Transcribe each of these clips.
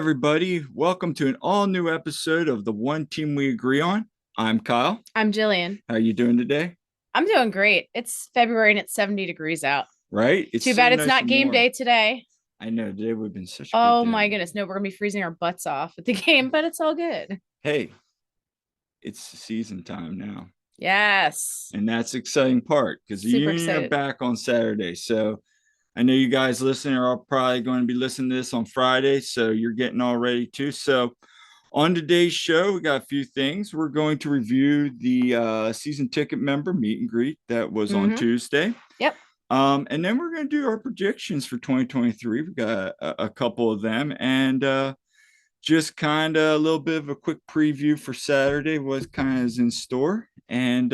everybody. Welcome to an all new episode of the One Team We Agree On. I'm Kyle. I'm Jillian. How you doing today? I'm doing great. It's February and it's 70 degrees out. Right? It's Too so bad it's nice not and game warm. day today. I know today would have been such a good Oh day. my goodness. No, we're gonna be freezing our butts off at the game, but it's all good. Hey, it's season time now. Yes. And that's the exciting part because the Super Union are excited. back on Saturday. So I know you guys listening are all probably going to be listening to this on Friday. So you're getting all ready too. So on today's show, we got a few things. We're going to review the season ticket member meet and greet that was on Mm-hmm. Tuesday. Yep. And then we're going to do our predictions for 2023. We've got a couple of them and just kind of a little bit of a quick preview for Saturday, what kind of is in store. And,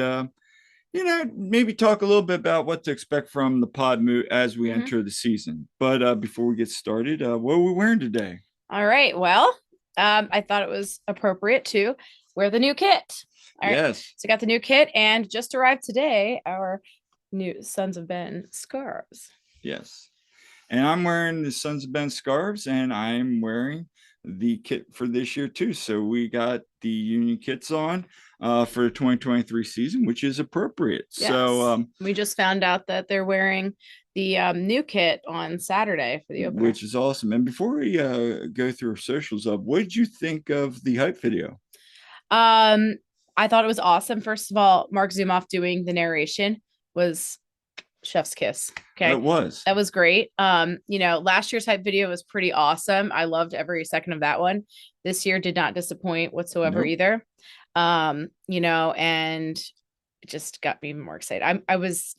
maybe talk a little bit about what to expect from the pod moot as we Mm-hmm. enter the season. But before we get started, what are we wearing today? All right. Well, I thought it was appropriate to wear the new kit. All right. Yes. So I got the new kit and just arrived today, our new Sons of Ben scarves. Yes. And I'm wearing the Sons of Ben scarves, and I'm wearing the kit for this year too. So we got the Union kits on for the 2023 season, which is appropriate. Yes. So we just found out that they're wearing the new kit on Saturday for the opener, which is awesome. And before we go through our socials, what did you think of the hype video? I thought it was awesome. First of all, Mark Zumoff doing the narration was chef's kiss. Okay. It was. That was great. Last year's hype video was pretty awesome. I loved every second of that one. This year did not disappoint whatsoever either. And it just got me more excited. I was,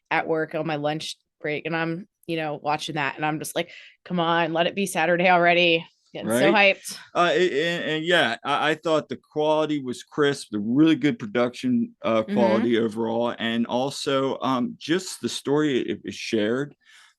at work on my lunch break and I'm, watching that and I'm just like, come on, let it be Saturday already. Getting so hyped. I thought the quality was crisp, the really good production quality overall, and also just the story it shared.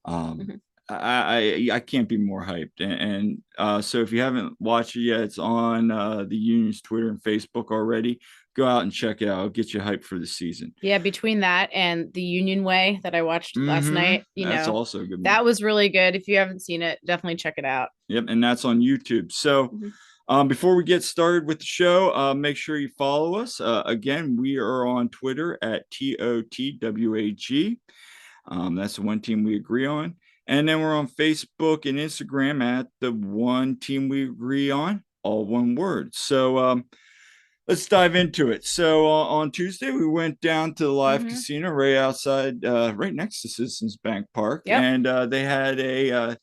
I can't be more hyped. And so if you haven't watched it yet, it's on the Union's Twitter and Facebook already. Go out and check it out. It'll get you hyped for the season. Yeah, between that and the Union Way that I watched last night, that's also a good one. That was really good. If you haven't seen it, definitely check it out. Yep, and that's on YouTube. So before we get started with the show, make sure you follow us. Again, we are on Twitter at TOTWAG. That's the One Team We Agree On. And then we're on Facebook and Instagram at the One Team We Agree On, all one word. So let's dive into it. So on Tuesday, we went down to the live casino right outside, right next to Citizens Bank Park. Yep. And they had a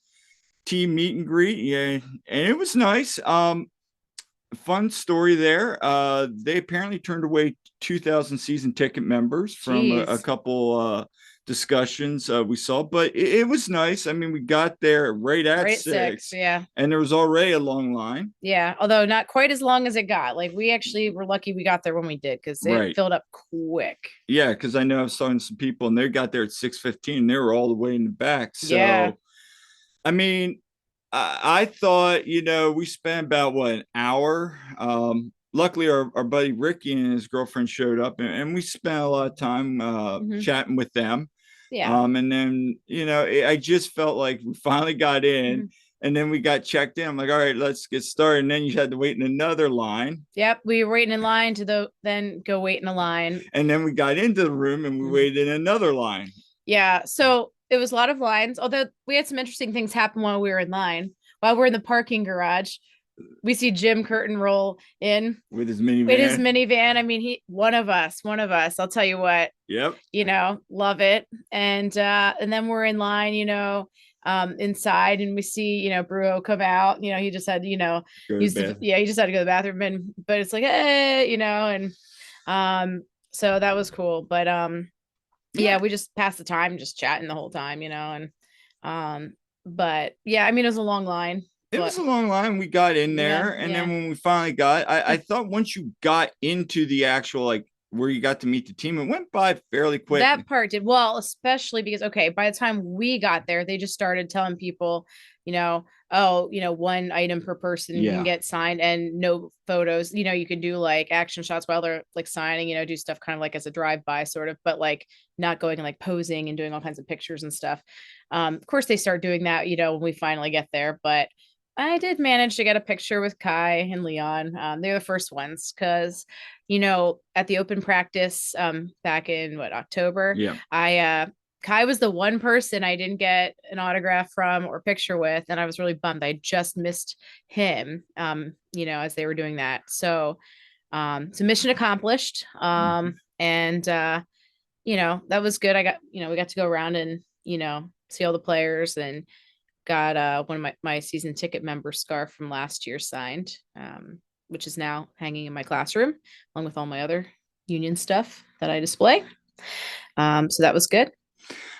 team meet and greet. Yeah, and it was nice. Fun story there. They apparently turned away 2,000 season ticket members from a couple discussions we saw, but it was nice. I mean, we got there right at 6, yeah, and there was already a long line. Yeah, although not quite as long as it got. Like we actually were lucky we got there when we did because it filled up quick. Yeah, because I know I was talking to some people and they got there at 6:15. They were all the way in the back. So yeah. I mean, I thought, we spent about an hour. Luckily, our buddy Ricky and his girlfriend showed up, and we spent a lot of time chatting with them. Yeah. And then, I just felt like we finally got in and then we got checked in. I'm like, all right, let's get started. And then you had to wait in another line. Yep. We were waiting in line to then go wait in a line. And then we got into the room and we waited in another line. Yeah. So it was a lot of lines, although we had some interesting things happen while we were in line. While we're in the parking garage, we see Jim Curtin roll in with his minivan. I mean, one of us, I'll tell you what. Yep. Love it. And then we're in line, inside, and we see, Bruo come out. He just had, he just had to go to the bathroom, but it's like, hey, and so that was cool. But yeah, we just passed the time just chatting the whole time, but yeah, I mean, it was a long line. It was a long line. We got in there, and then when we finally got, I thought once you got into the actual, like, where you got to meet the team, it went by fairly quick. That part did. Well, especially because, by the time we got there, they just started telling people, one item per person you can get signed and no photos. You can do like action shots while they're like signing, do stuff kind of like as a drive-by sort of, but like not going and like posing and doing all kinds of pictures and stuff. Of course, they start doing that, when we finally get there, but I did manage to get a picture with Kai and Leon. They're the first ones because, at the open practice back in October, Yeah. Kai was the one person I didn't get an autograph from or picture with, and I was really bummed. I just missed him, as they were doing that. So mission accomplished. And that was good. I got, we got to go around and, see all the players and got one of my season ticket member scarf from last year signed, which is now hanging in my classroom along with all my other Union stuff that I display. So that was good.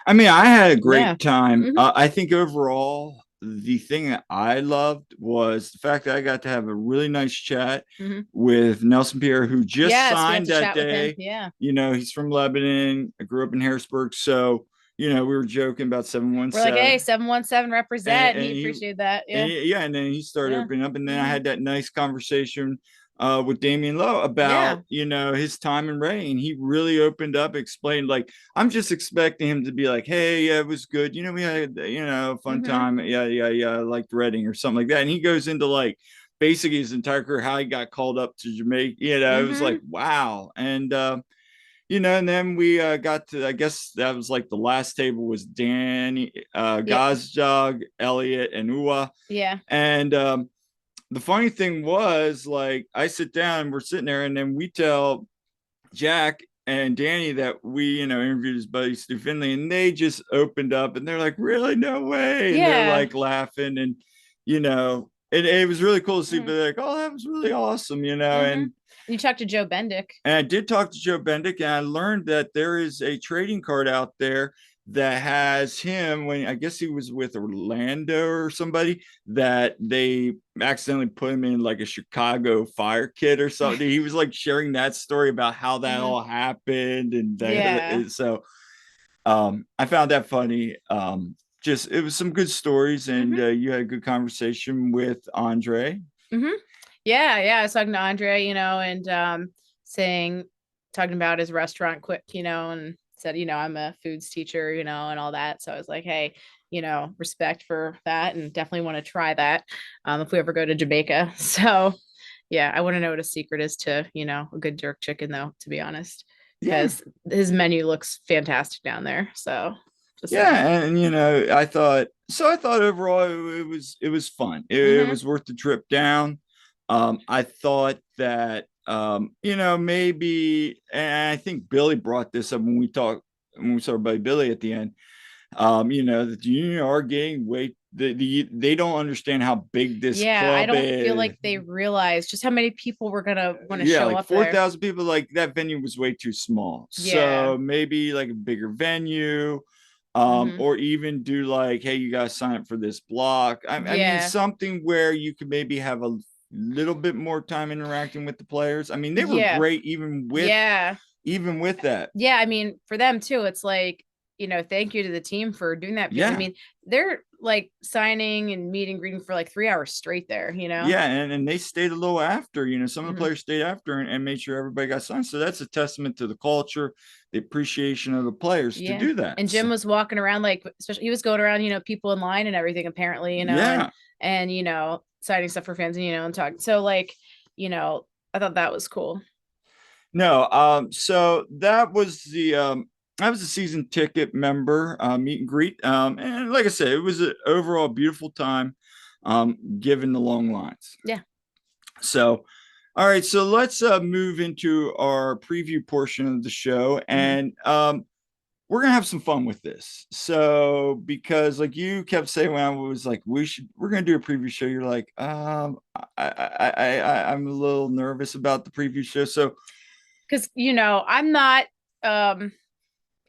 I mean, I had a great Yeah. time. I think overall, the thing that I loved was the fact that I got to have a really nice chat with Nelson Pierre, who just signed that day. Yeah. He's from Lebanon. I grew up in Harrisburg. So, we were joking about 717. We're like, hey, 717 represent. And he appreciated that. Yeah. And then he started opening up. And then I had that nice conversation with Damian Lowe about his time in Reading, and he really opened up, explained, like, I'm just expecting him to be like, hey, yeah, it was good, we had a fun time, yeah, I liked Reading or something like that, and he goes into like basically his entire career, how he got called up to Jamaica. It was like, wow. And and then we got to, I guess that was like the last table was Danny, Gazjog, Elliot, and Uwa. Yeah. And the funny thing was, like, I sit down and we're sitting there, and then we tell Jack and Danny that we, interviewed his buddy Stu Finley, and they just opened up and they're like, really? No way. And they're like laughing, and, it was really cool to see, but they're like, oh, that was really awesome, and you talked to Joe Bendick. And I did talk to Joe Bendick, and I learned that there is a trading card out there that has him when I guess he was with Orlando or somebody, that they accidentally put him in like a Chicago fire kit or something. He was like sharing that story about how that all happened. And so I found that funny. Just, it was some good stories, and you had a good conversation with Andre. Yeah. I was talking to Andre, and talking about his restaurant quick, and said, I'm a foods teacher, and all that. So I was like, hey, respect for that, and definitely want to try that if we ever go to Jamaica. So yeah, I want to know what a secret is to, a good jerk chicken, though, to be honest, because his menu looks fantastic down there. So and I thought overall it was fun. It was worth the trip down. I thought that maybe, and I think Billy brought this up when we saw about Billy at the end, that the Union are getting way, they don't understand how big this club I don't feel like they realize just how many people were gonna want to show like up. 4,000 people. Like, that venue was way too small. So maybe like a bigger venue, or even do like, hey, you guys sign up for this block. I mean, something where you could maybe have a little bit more time interacting with the players. I mean, they were great even with that. Yeah, I mean, for them too, it's like, thank you to the team for doing that, because I mean, they're like signing and meeting, greeting for like 3 hours straight there, and they stayed a little after, some of the players stayed after and made sure everybody got signed. So that's a testament to the culture, the appreciation of the players to do that. And Jim was walking around, like, especially he was going around, people in line and everything, apparently, and signing stuff for fans, and talking. So like, I thought that was cool. No, so that was the season ticket member meet and greet. And like I said, it was an overall beautiful time, given the long lines. Yeah. So, all right, so let's move into our preview portion of the show, and we're gonna have some fun with this. So, because like you kept saying when I was like, we're gonna do a preview show, you're like, I'm a little nervous about the preview show. So, because I'm not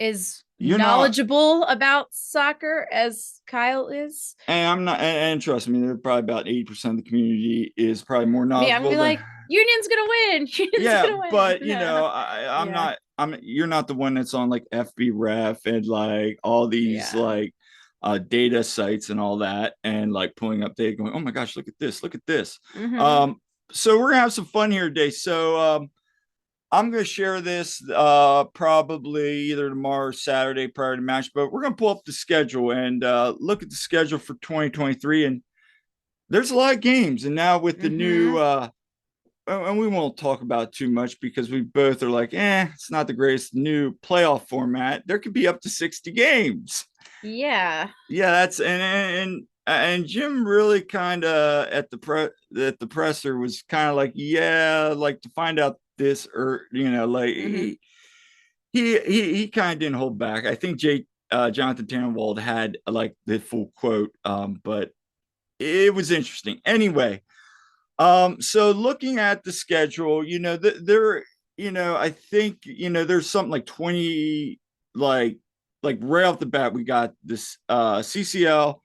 as knowledgeable about soccer as Kyle is, and I'm not, and trust me, they're probably about 80% of the community is probably more knowledgeable. I'm gonna be like, Union's gonna win. Gonna win. But I'm not. You're not the one that's on like FB Ref and like all these like data sites and all that, and like pulling up data, going, oh my gosh, look at this, look at this. So we're gonna have some fun here today. So I'm going to share this probably either tomorrow or Saturday prior to match, but we're going to pull up the schedule and look at the schedule for 2023. And there's a lot of games, and now with the new Mm-hmm. and we won't talk about it too much because we both are like, it's not the greatest new playoff format. There could be up to 60 games. Yeah. Yeah, that's and Jim really kind of at the presser was kind of like, yeah, like to find out this, or like Mm-hmm. he kind of didn't hold back. I think Jonathan Tannenwald had like the full quote, but it was interesting. Anyway, so looking at the schedule, there, I think, there's something like 20, like right off the bat, we got this CCL.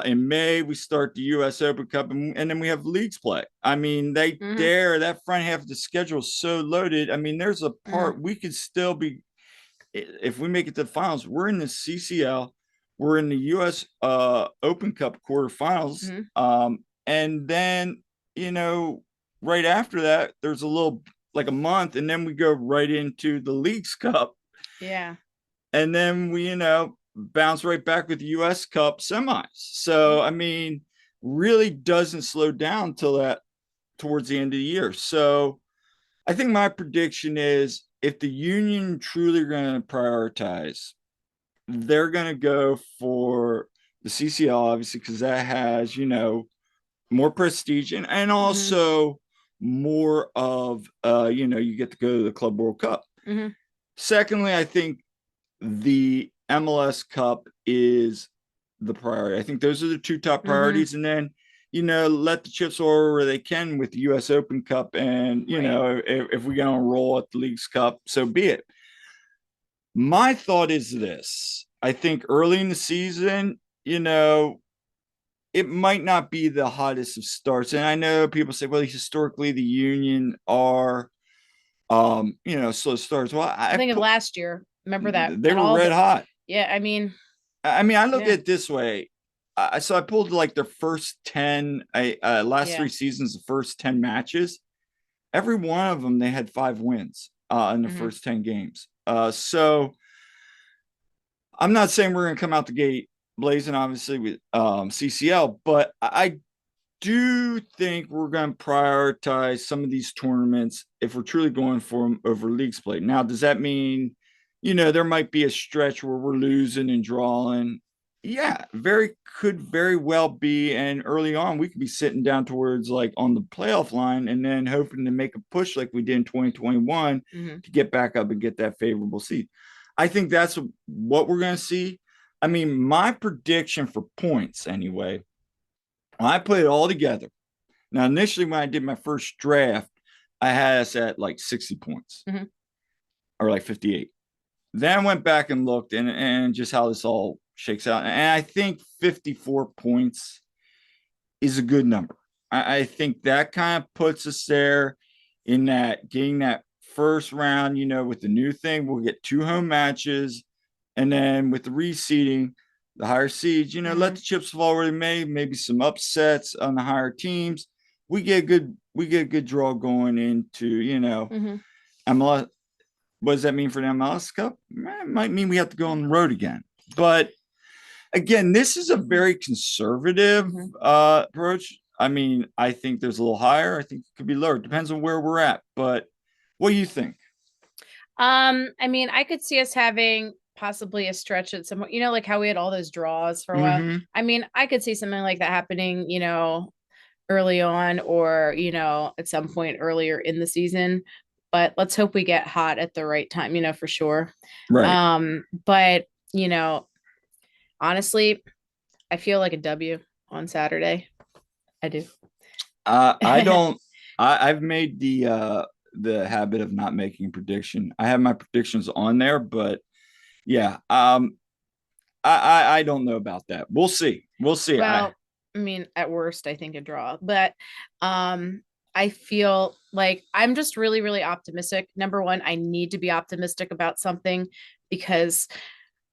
In May, we start the U.S. Open Cup, and then we have leagues play. I mean, Mm-hmm. that front half of the schedule is so loaded. I mean, there's a Mm-hmm. part we could still be, if we make it to the finals, we're in the CCL, we're in the U.S. Open Cup quarterfinals, Mm-hmm. and then right after that, there's a little like a month, and then we go right into the Leagues Cup, Yeah. and then we bounce right back with the U.S. Cup semis. So I mean, really doesn't slow down till that towards the end of the year. So I think my prediction is if the Union truly are going to prioritize, they're going to go for the CCL, obviously, because that has, more prestige, and Mm-hmm. also more of, you get to go to the Club World Cup. Mm-hmm. Secondly, I think the MLS Cup is the priority. I think those are the two top Mm-hmm. priorities. And then, let the chips fall where they can with the US Open Cup. And, Right. if we're going to roll at the Leagues Cup, so be it. My thought is this: I think early in the season, it might not be the hottest of starts. And I know people say, well, historically, the Union are, slow starts. Well, I think of last year. Remember that? they And were all red the, hot. yeah, I mean, I look yeah. at it this way. So I pulled like their first 10, last Yeah. 3 seasons, the first 10 matches. Every one of them, they had 5 wins in the Mm-hmm. first 10 games. So I'm not saying we're going to come out the gate blazing, obviously, with CCL, but I do think we're going to prioritize some of these tournaments if we're truly going for them over leagues play. Now, does that mean, there might be a stretch where we're losing and drawing? Yeah, could very well be. And early on, we could be sitting down towards like on the playoff line and then hoping to make a push like we did in 2021 Mm-hmm. to get back up and get that favorable seed. I think that's what we're going to see. I mean, my prediction for points anyway, when I put it all together. Now, initially, when I did my first draft, I had us at like 60 points Mm-hmm. or like 58. Then I went back and looked and just how this all shakes out. And I think 54 points is a good number. I think that kind of puts us there in that getting that first round, with the new thing, we'll get 2 home matches. And then with the reseeding, the higher seeds, let Mm-hmm. the chips fall where they may, maybe some upsets on the higher teams. We get a good draw going into, Mm-hmm. MLS. What does that mean for the MLS Cup? It might mean we have to go on the road again. But again, this is a very conservative Mm-hmm. approach. I mean, I think there's a little higher. I think it could be lower. It depends on where we're at. But what do you think? I mean, I could see us having possibly a stretch at some, like how we had all those draws for a while. Mm-hmm. I mean, I could see something like that happening, early on or, at some point earlier in the season. But let's hope we get hot at the right time, for sure. Right. But, honestly, I feel like a W on Saturday. I do. I don't. I've made the habit of not making a prediction. I have my predictions on there, but yeah, I don't know about that. We'll see. We'll see. Well, I mean, at worst, I think a draw, but I feel like I'm just really, really optimistic. Number one, I need to be optimistic about something because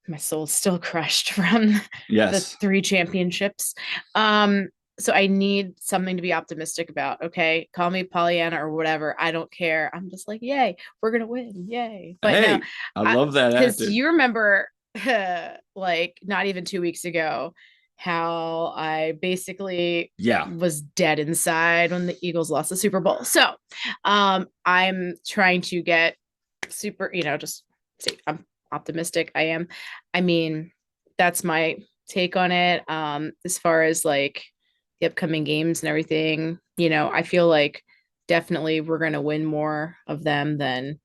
my soul's still crushed from the Yes. 3 championships. Um, so I need something to be optimistic about. Okay. Call me Pollyanna or whatever. I don't care. I'm just like, yay, we're gonna win. Yay. But no, Hey, I love that because attitude. you remember like not even 2 weeks ago, how I basically Yeah. was dead inside when the Eagles lost the Super Bowl. So I'm trying to get super, just say I'm optimistic. I am. I mean, that's my take on it. As far as like the upcoming games and everything, I feel like definitely we're gonna win more of them than,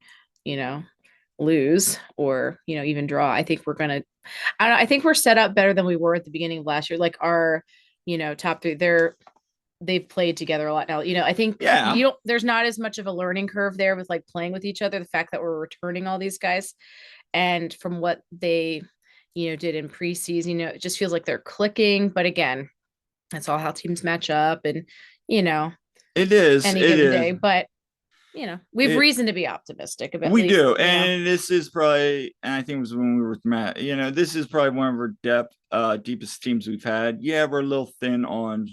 lose or, even draw. I think we're gonna I think we're set up better than we were at the beginning of last year. Like our, top three, they've played together a lot now. I think Yeah. there's not as much of a learning curve there with like playing with each other. The fact that we're returning all these guys, and from what they, did in preseason, it just feels like they're clicking. But again, that's all how teams match up, and It is. any It given is. day. But we have It, reason to be optimistic about at we least. do. And this is probably, and I think it was when we were with Matt, this is probably one of our deepest teams we've had. Yeah, we're a little thin on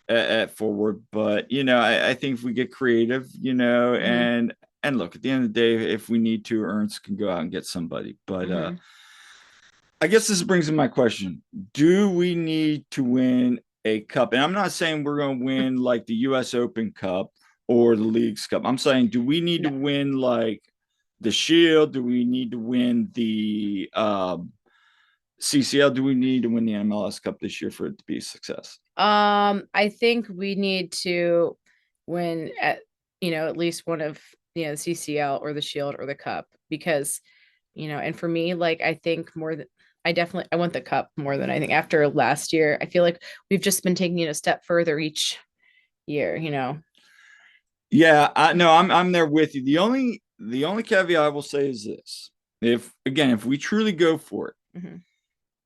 at forward, but I think if we get creative, and look, at the end of the day, if we need to, Ernst can go out and get somebody. But I guess this brings in my question: do we need to win a cup? And I'm not saying we're going to win like the U.S. Open Cup or the League's Cup. I'm saying, do we need to win like the Shield? Do we need to win the CCL? Do we need to win the MLS Cup this year for it to be a success? I think we need to win at least one of the CCL or the Shield or the Cup, because and for me, like I think more than I want the Cup more than I think after last year. I feel like we've just been taking it a step further each year. Yeah, I'm there with you. The only caveat I will say is this: if we truly go for it,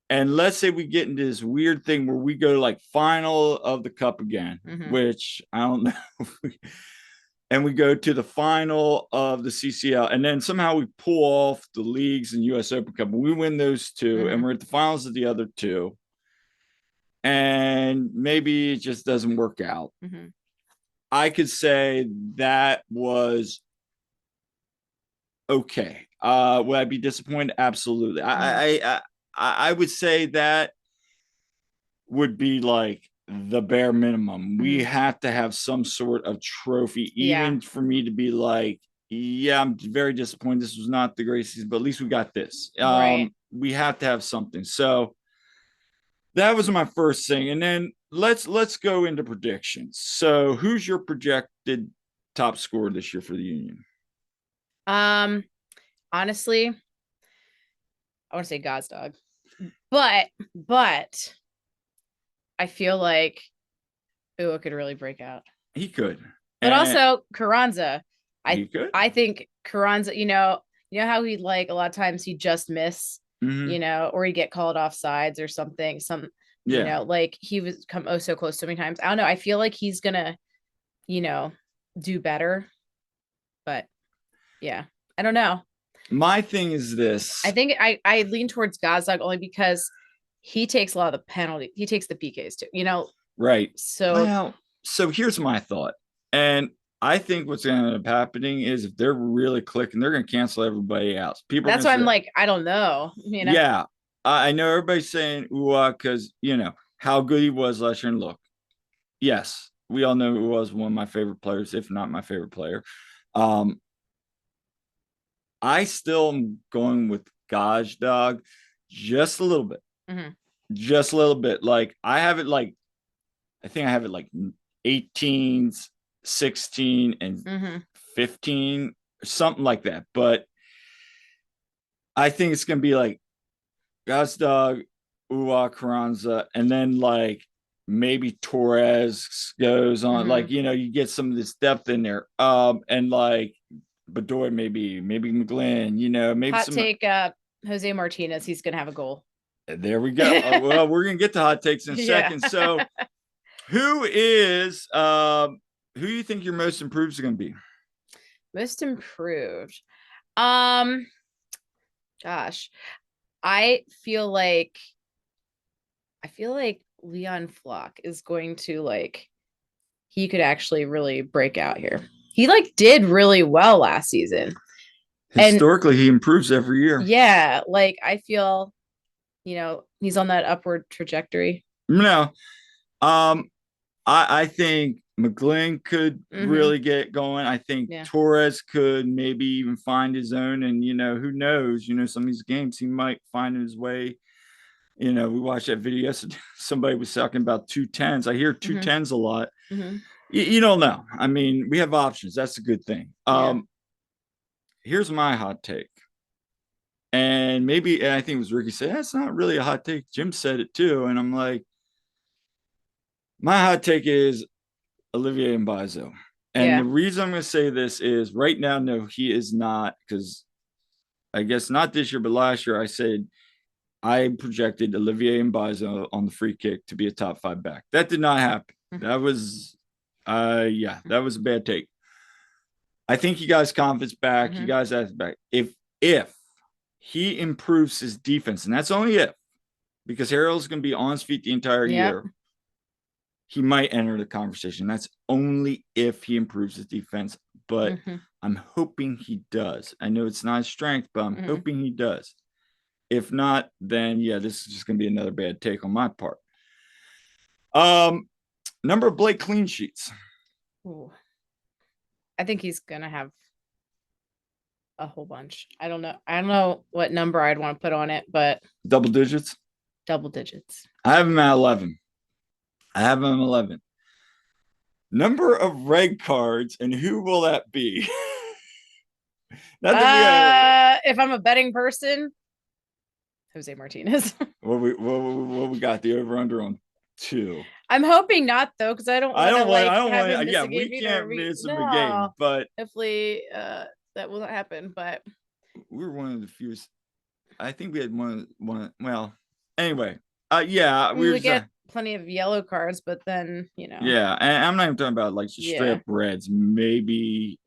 and let's say we get into this weird thing where we go to like final of the cup again, which I don't know, and we go to the final of the CCL, and then somehow we pull off the leagues and US Open Cup, and we win those two, and we're at the finals of the other two, and maybe it just doesn't work out. I could say that was okay. Would I be disappointed? Absolutely. I would say that would be like the bare minimum. We have to have some sort of trophy, even for me to be like, yeah, I'm very disappointed. This was not the greatest season, but at least we got this. Right. We have to have something. So that was my first thing. And then let's go into predictions. So who's your projected top scorer this year for the Union? Honestly, I want to say Gazdag, but I feel like it could really break out. He could, but also Carranza. He could. I think Carranza. You know how he like a lot of times he just miss, or he get called off sides or something. Like he was come so close so many times. I don't know. I feel like he's gonna, do better. But yeah, I don't know. My thing is this. I think I lean towards Gazdag only because he takes a lot of the penalty. He takes the PKs too, Right. So so here's my thought. And I think what's going to end up happening is if they're really clicking, they're going to cancel everybody out. That's why I'm like, I don't know. Yeah. I know everybody's saying because how good he was last year. And look, yes, we all know he was one of my favorite players, if not my favorite player. I still am going with Gazdag just a little bit. Just a little bit. Like I have it like, I think I have it like 18, 16, and 15, something like that. But I think it's going to be like Gazdag, Carranza, and then like maybe Torres goes on. Like, you get some of this depth in there. And like Bedoya, maybe McGlynn, maybe hot take Jose Martinez, he's gonna have a goal. There we go. Well, we're gonna get to hot takes in a second. So who do you think your most improved is gonna be? Most improved. Gosh, I feel like Leon Flock is going to he could actually really break out here. He did really well last season. Historically, he improves every year. Yeah, I feel, he's on that upward trajectory. No. Um, I think McGlynn could Mm-hmm. really get going. I think Yeah. Torres could maybe even find his own. And, who knows? Some of these games he might find his way. We watched that video yesterday. Somebody was talking about 210s. I hear Mm-hmm. 210s a lot. Mm-hmm. You don't know. I mean, we have options. That's a good thing. Yeah. Here's my hot take. And maybe, and I think it was Ricky said, that's not really a hot take. Jim said it too. And I'm like, my hot take is Olivier Mbazo. And the Yeah. reason I'm going to say this is right now, no, he is not, because I guess not this year, but last year I said I projected Olivier Mbazo on the free kick to be a top 5 back. That did not happen. Mm-hmm. That was, yeah, that was a bad take. I think he got his confidence back. Mm-hmm. He got his ass back. If he improves his defense, and that's only if, because Harold's going to be on his feet the entire Yeah. year, he might enter the conversation. That's only if he improves his defense, but Mm-hmm. I'm hoping he does. I know it's not his strength, but I'm Mm-hmm. hoping he does. If not, then yeah, this is just going to be another bad take on my part. Number of Blake clean sheets. Ooh. I think he's gonna have a whole bunch. I don't know. I don't know what number I'd want to put on it, but Double digits. double digits. I have him at 11. I have him at 11. Number of red cards, and who will that be? If I'm a betting person, Jose Martinez. what we got the over under on 2. I'm hoping not though, because I don't want to like have him miss yeah, a game we either. can't miss him a game, but hopefully that will not happen. But we were one of the fewest. I think we had one. Well, anyway, yeah, I mean, we get plenty of yellow cards, but then yeah, and I'm not even talking about like straight Yeah. up reds. Maybe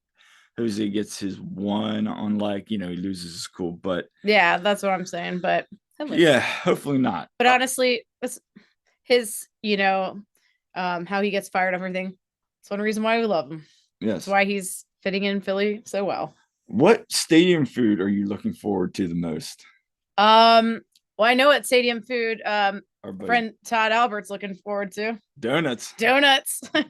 Jose gets his one on like he loses his cool, but yeah, that's what I'm saying. But yeah, hopefully not. But honestly, it's his how he gets fired, everything. It's one reason why we love him. Yes, It's why he's fitting in Philly so well. What stadium food are you looking forward to the most? Well, I know what stadium food Our friend Todd Albert's looking forward to. Donuts. Oh,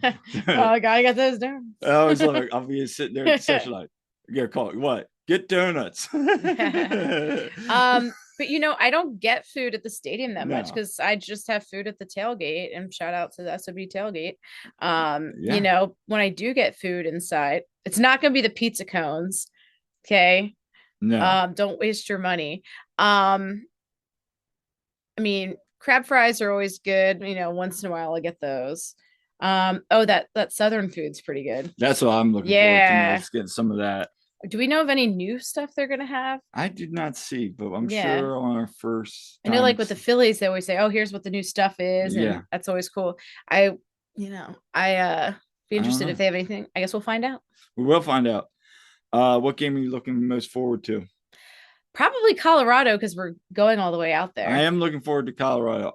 I gotta get those donuts. I always love it. I'll be sitting there at the session like, get a call. What? Get donuts. But I don't get food at the stadium that much because I just have food at the tailgate, and shout out to the SOB tailgate. When I do get food inside, it's not gonna be the pizza cones. Okay. No. Don't waste your money. I mean, crab fries are always good. Once in a while I get those. That Southern food's pretty good. That's what I'm looking forward to most, getting some of that. Do we know of any new stuff they're gonna have? I did not see, but I'm sure on our first. I know, like with the Phillies, they always say, "Oh, here's what the new stuff is," and that's always cool. I be interested if they have anything. I guess we'll find out. We will find out. What game are you looking most forward to? Probably Colorado, because we're going all the way out there. I am looking forward to Colorado.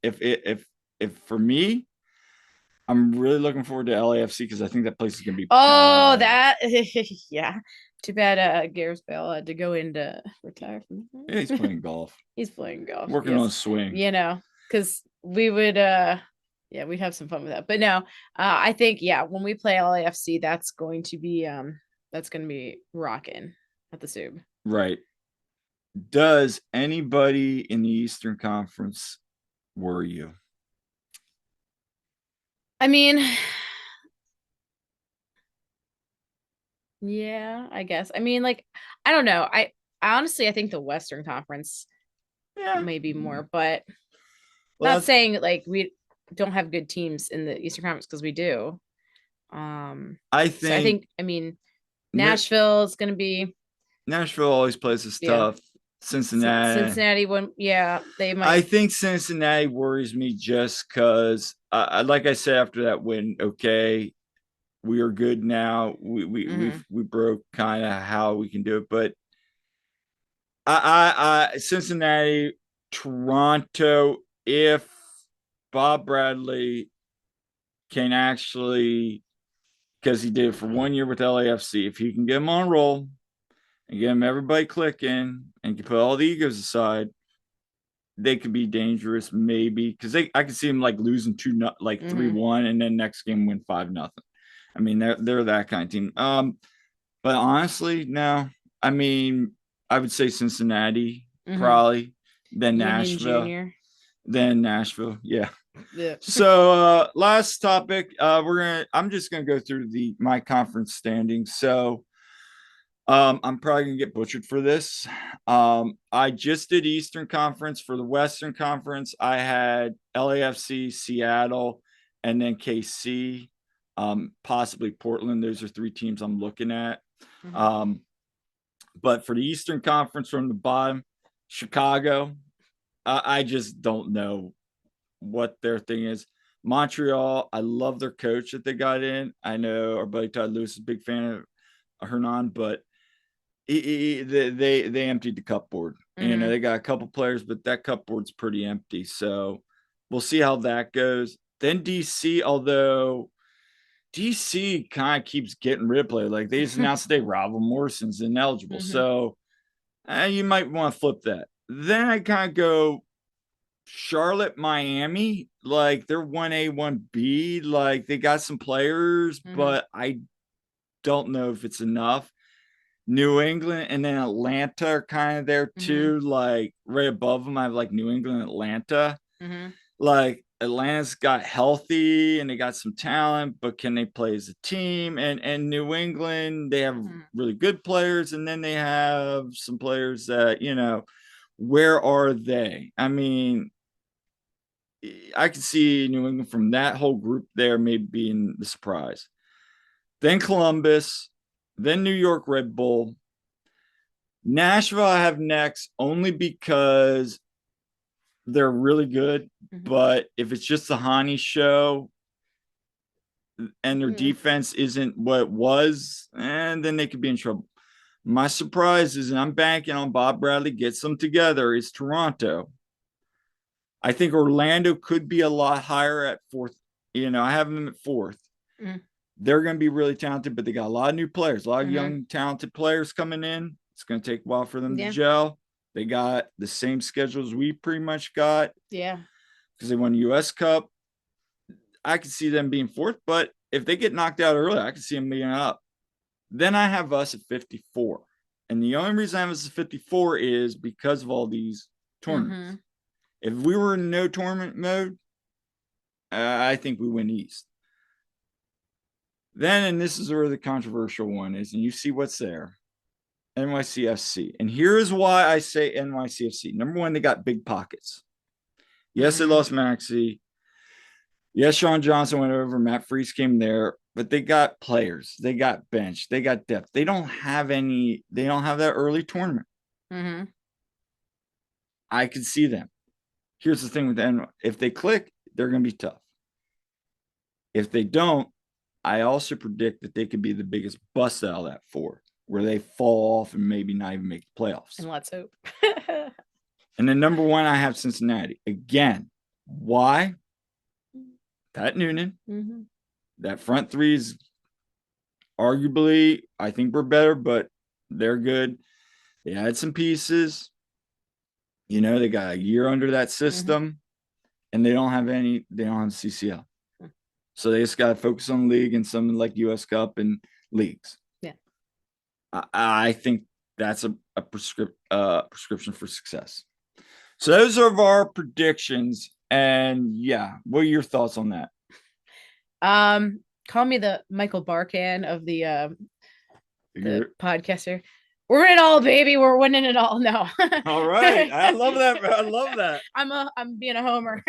If for me, I'm really looking forward to LAFC because I think that place is gonna be. Oh, that yeah. Too bad Gareth Bale had to go into retire from that. Yeah, he's playing golf. He's playing golf. Working on a swing. Because we would we'd have some fun with that. But no, I think when we play LAFC, that's going to be rocking at the Sub. Right. Does anybody in the Eastern Conference worry you? I mean, yeah, I guess. I mean, like, I don't know. I honestly, I think the Western Conference maybe more, but not saying like we don't have good teams in the Eastern Conference, because we do. I think Nashville is going to be. Nashville always plays us tough. Cincinnati they might. I think Cincinnati worries me just because like I said after that win, okay, we are good now. We broke kind of how we can do it, but I Cincinnati, Toronto, if Bob Bradley can actually, because he did it for 1 year with LAFC, if he can get him on roll and get him everybody clicking and can put all the egos aside, they could be dangerous, maybe, because I could see them like losing 3-1, and then next game win 5-0. I mean, they're that kind of team. But honestly, no. I mean, I would say Cincinnati probably, then Union Nashville, Junior. then Nashville. Yeah. Yeah. So last topic, I'm just gonna go through my conference standings. So I'm probably gonna get butchered for this. I just did Eastern Conference. For the Western Conference, I had LAFC, Seattle, and then KC, possibly Portland. Those are 3 teams I'm looking at. But for the Eastern Conference, from the bottom, Chicago, I just don't know what their thing is. Montreal, I love their coach that they got in. I know our buddy Todd Lewis is a big fan of Hernan, but they emptied the cupboard. You know, they got a couple players, but that cupboard's pretty empty. So we'll see how that goes. Then DC, although DC kind of keeps getting rid of players. Like they just announced today, Robin Morrison's ineligible. So you might want to flip that. Then I kind of go Charlotte, Miami. Like they're 1A, 1B. Like they got some players, but I don't know if it's enough. New England and then Atlanta are kind of there too. Like right above them, I have like New England, Atlanta. Like Atlanta's got healthy and they got some talent, but can they play as a team? And New England, they have really good players, and then they have some players that, you know, where are they? I mean, I can see New England from that whole group there maybe being the surprise. Then Columbus, then New York Red Bull. Nashville I have next only because they're really good. But if it's just a Hani show and their defense isn't what it was, and then they could be in trouble. My surprise is, and I'm banking on Bob Bradley gets them together, is Toronto. I think Orlando could be a lot higher at 4th. You know, I have them at 4th. They're going to be really talented, but they got a lot of new players, a lot of young, talented players coming in. It's going to take a while for them to gel. They got the same schedules we pretty much got. Yeah. Because they won the U.S. Cup. I could see them being 4th, but if they get knocked out early, I could see them being up. Then I have us at 54. And the only reason I have us at 54 is because of all these tournaments. If we were in no tournament mode, I think we win East. Then, and this is where the controversial one is, and you see what's there, NYCFC. And here is why I say NYCFC. Number one, they got big pockets. Yes, they lost Maxey. Yes, Sean Johnson went over. Matt Freese came there, but they got players. They got bench. They got depth. They don't have any. They don't have that early tournament. I could see them. Here's the thing with them. If they click, they're going to be tough. If they don't, I also predict that they could be the biggest bust out of that 4, where they fall off and maybe not even make the playoffs. And let's hope. And then number 1, I have Cincinnati. Again, why? Pat Noonan. That front 3 is arguably, I think we're better, but they're good. They had some pieces. You know, they got a year under that system, and they don't have CCL. So they just got to focus on league and some like U.S. Cup and leagues. Yeah. I think that's a prescription for success. So those are our predictions. And yeah, what are your thoughts on that? Call me the Michael Barkan of the podcaster. We're in it all, baby. We're winning it all. No. All right. I love that. I love that. I'm being a homer.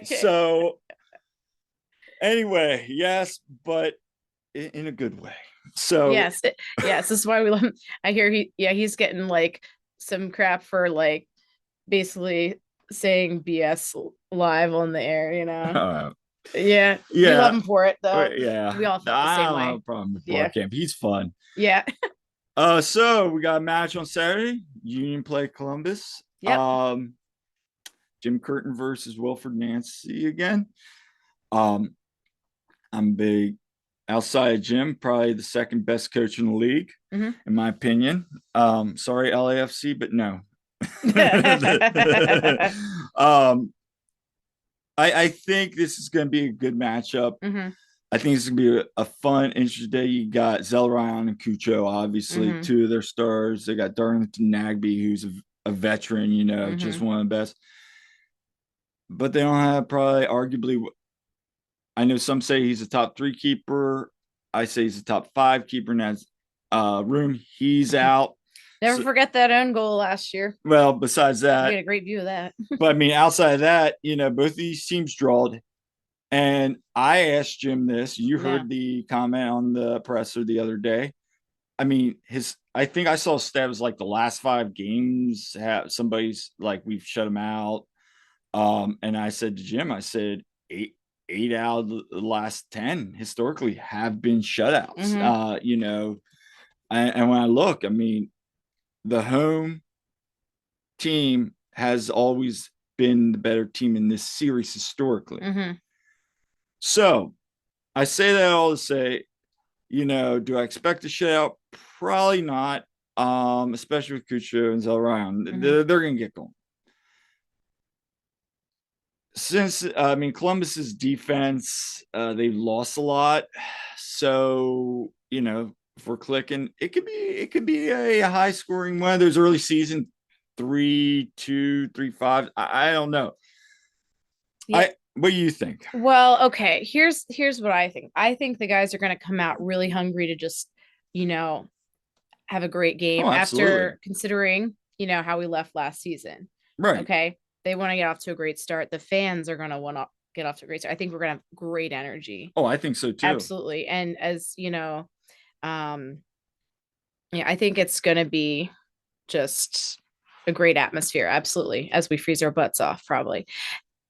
So anyway, yes, but in a good way. So yes, this is why we love him. I hear he's getting like some crap for like basically saying BS live on the air, you know. Yeah. We love him for it though. Yeah, we all feel the same way. I don't have a problem with Barkamp. He's fun. Yeah. So we got a match on Saturday. Union play Columbus. Yep. Jim Curtin versus Wilfred Nancy again. I'm big. Outside of Jim, probably the second best coach in the league, in my opinion. Sorry, LAFC, but no. um, I think this is going to be a good matchup. Mm-hmm. I think it's going to be a fun, interesting day. You got Zelryon and Cucho, obviously, Mm-hmm. two of their stars. They got Darlington Nagbe, who's a veteran, just Mm-hmm. one of the best. But they don't have probably arguably, I know some say he's a top 3 keeper. I say he's a top 5 keeper in that room. He's out. Never forget that own goal last year. Well, besides You that, get a great view of that. but I mean, outside of that, both of these teams drawed. And I asked Jim this. You heard the comment on the presser the other day. I mean, I think I saw a stat was like the last 5 games have somebody's like we've shut them out. And I said to Jim, I said 8 out of the last 10 historically have been shutouts. Mm-hmm. And when I look, I mean, the home team has always been the better team in this series historically. Mm-hmm. So I say that all to say, do I expect a shutout? Probably not. Especially with Kucho and Zelryon. Mm-hmm. They're going to get going. Since I mean Columbus's defense, they've lost a lot. So, if we're clicking, it could be a high scoring one of those early season 3-2, 3-5. I don't know. Yeah. What do you think? Well, okay. Here's what I think. I think the guys are going to come out really hungry to just, have a great game after considering, how we left last season. Right. Okay. They want to get off to a great start. The fans are going to want to get off to a great start. I think we're going to have great energy. Oh, I think so too. Absolutely. And as I think it's going to be just a great atmosphere. Absolutely. As we freeze our butts off, probably.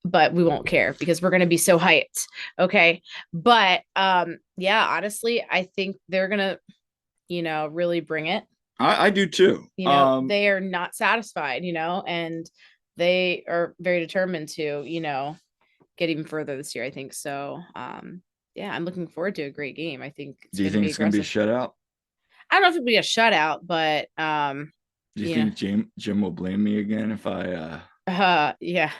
But we won't care because we're going to be so hyped. Okay. But yeah, honestly, I think they're going to, really bring it. I do too. They are not satisfied, and they are very determined to, get even further this year, I think. So, yeah, I'm looking forward to a great game. I think do you think it's going to be a shutout? I don't know if it'll be a shutout, but do you think Jim will blame me again if I yeah.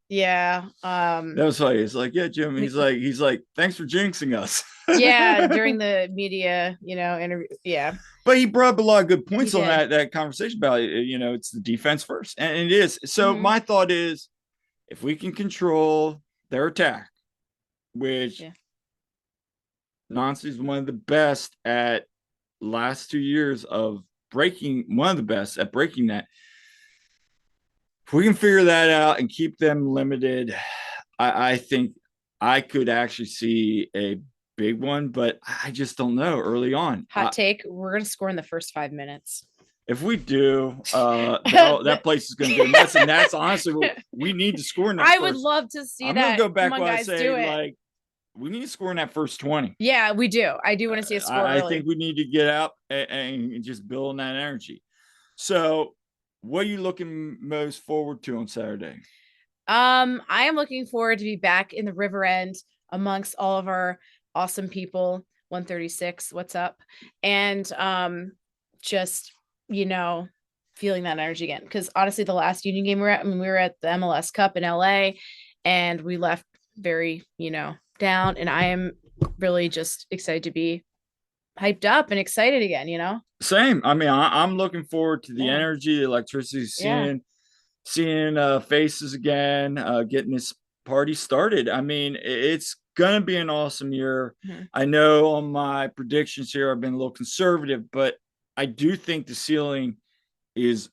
Yeah. That was funny. It's like, yeah, Jim. He's like, thanks for jinxing us. Yeah, during the media, interview. Yeah. But he brought up a lot of good points on that conversation about it. It's the defense first. And it is. So my thought is if we can control their attack, which Nancy is one of the best at last 2 years of breaking, one of the best at breaking that. If we can figure that out and keep them limited, I think I could actually see a big one, but I just don't know early on. Hot take, we're going to score in the first 5 minutes. If we do, that place is going to be nuts. And that's honestly what we need to score in that. I would love to see I'm that. I'm going to go back when I say, like, we need to score in that first 20. Yeah, we do. I do want to see a score I early. think we need to get out and just build on that energy. So what are you looking most forward to on Saturday? I am looking forward to be back in the River End amongst all of our awesome people. 136, what's up? And just, feeling that energy again. Because honestly, the last Union game we were at the MLS Cup in LA and we left very, down. And I am really just excited to be hyped up and excited again, Same. I mean, I'm looking forward to the energy, the electricity, seeing faces again, getting this party started. I mean, it's gonna be an awesome year. I know on my predictions here I've been a little conservative, but I do think the ceiling is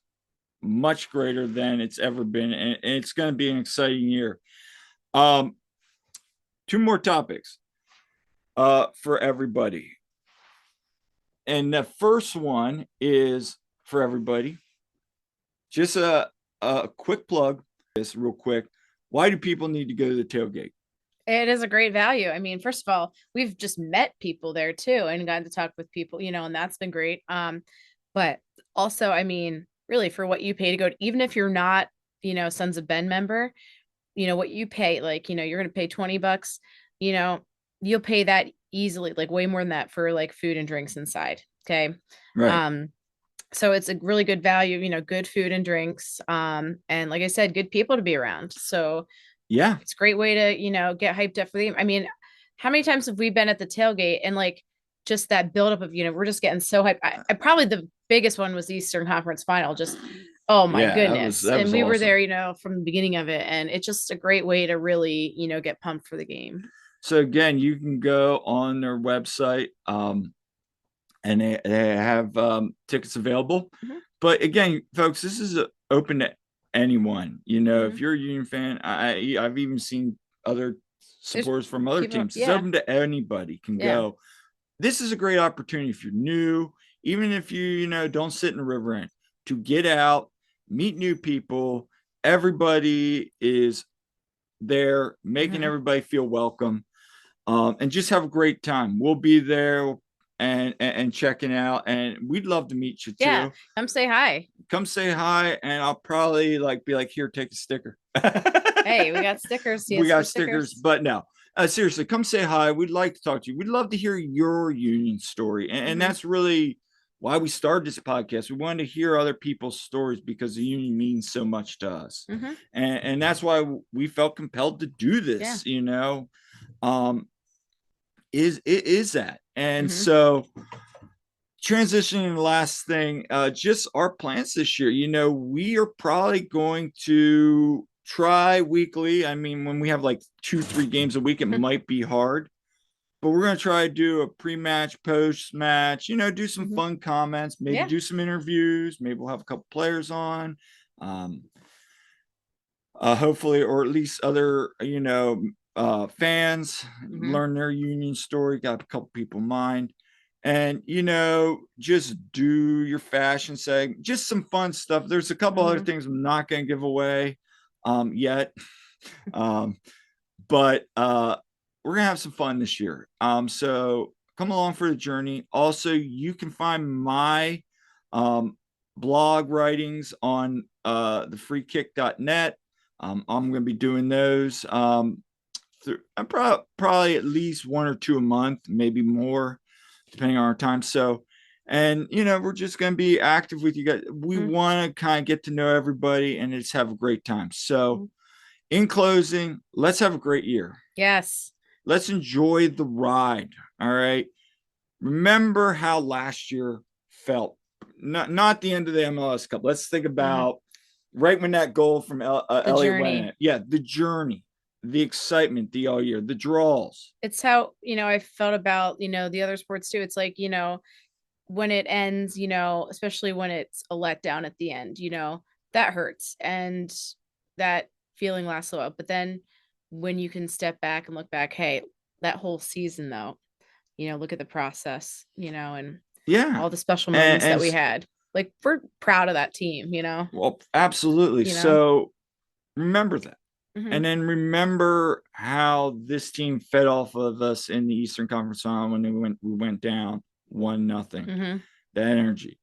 much greater than it's ever been, and it's going to be an exciting year. 2 more topics for everybody. And the first one is for everybody. Just a quick plug, this real quick. Why do people need to go to the tailgate? It is a great value. I mean, first of all, we've just met people there too and gotten to talk with people, and that's been great. But also, I mean, really for what you pay to go, even if you're not, Sons of Ben member, what you pay, like, you're going to pay $20, you'll pay that easily, like way more than that for like food and drinks inside. Okay. Right. So it's a really good value, good food and drinks. And like I said, good people to be around. So Yeah. it's a great way to, get hyped up for the game. I mean, how many times have we been at the tailgate and like just that buildup of, we're just getting so hyped. I probably the biggest one was the Eastern Conference Final. Just, oh my goodness. That was and we awesome. were there, from the beginning of it. And it's just a great way to really, get pumped for the game. So again, you can go on their website, and they have tickets available. Mm-hmm. But again, folks, this is open to anyone. If you're a Union fan, I've even seen other supporters from other teams. It's open to anybody can go. This is a great opportunity if you're new, even if you don't sit in the river end, to get out, meet new people. Everybody is there, making everybody feel welcome, and just have a great time. We'll be there and checking out, and we'd love to meet you too. Yeah, come say hi. Come say hi, and I'll probably be like, here, take a sticker. Hey, we got stickers. We got stickers, but no. Seriously, come say hi. We'd like to talk to you. We'd love to hear your Union story. And that's really why we started this podcast. We wanted to hear other people's stories because the Union means so much to us. And that's why we felt compelled to do this, is that. And so transitioning to the last thing, just our plans this year. We are probably going to try weekly. I mean, when we have 2-3 games a week, it might be hard, but we're going to try to do a pre-match, post-match, do some fun comments, maybe do some interviews. Maybe we'll have a couple players on, hopefully, or at least other, fans learn their Union story. Got a couple people in mind. And just do your fashion segment, just some fun stuff. There's a couple other things I'm not going to give away yet, but we're gonna have some fun this year. So come along for the journey. Also, you can find my blog writings on thefreekick.net. I'm gonna be doing those probably at least 1 or 2 a month, maybe more, depending on our time. So, and we're just going to be active with you guys. We want to kind of get to know everybody and just have a great time. So in closing, let's have a great year. Yes. Let's enjoy the ride. All right. Remember how last year felt. Not the end of the MLS Cup. Let's think about right when that goal from Elliott went in. Yeah, the journey, the excitement, the all year, the draws. It's how, I felt about, the other sports too. It's like, when it ends, especially when it's a letdown at the end, that hurts. And that feeling lasts a while. But then when you can step back and look back, hey, that whole season though, look at the process, and all the special moments that we had. Like, we're proud of that team, Well, absolutely. So remember that. And then remember how this team fed off of us in the Eastern Conference Final when we went down 1-0. That energy.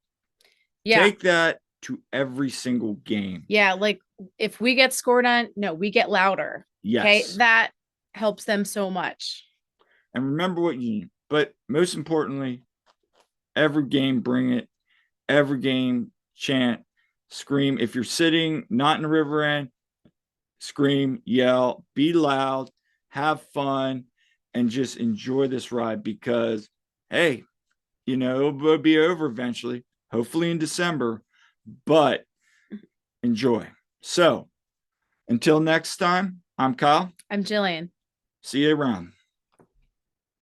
Yeah. Take that to every single game. Yeah, like if we get scored on, no, we get louder. Yes. Okay, that helps them so much. And remember what you need. But most importantly, every game, bring it. Every game, chant, scream. If you're sitting not in the river end, scream, yell, be loud, have fun, and just enjoy this ride because, hey, it'll be over eventually, hopefully in December, but enjoy. So until next time, I'm Kyle. I'm Jillian. See you around.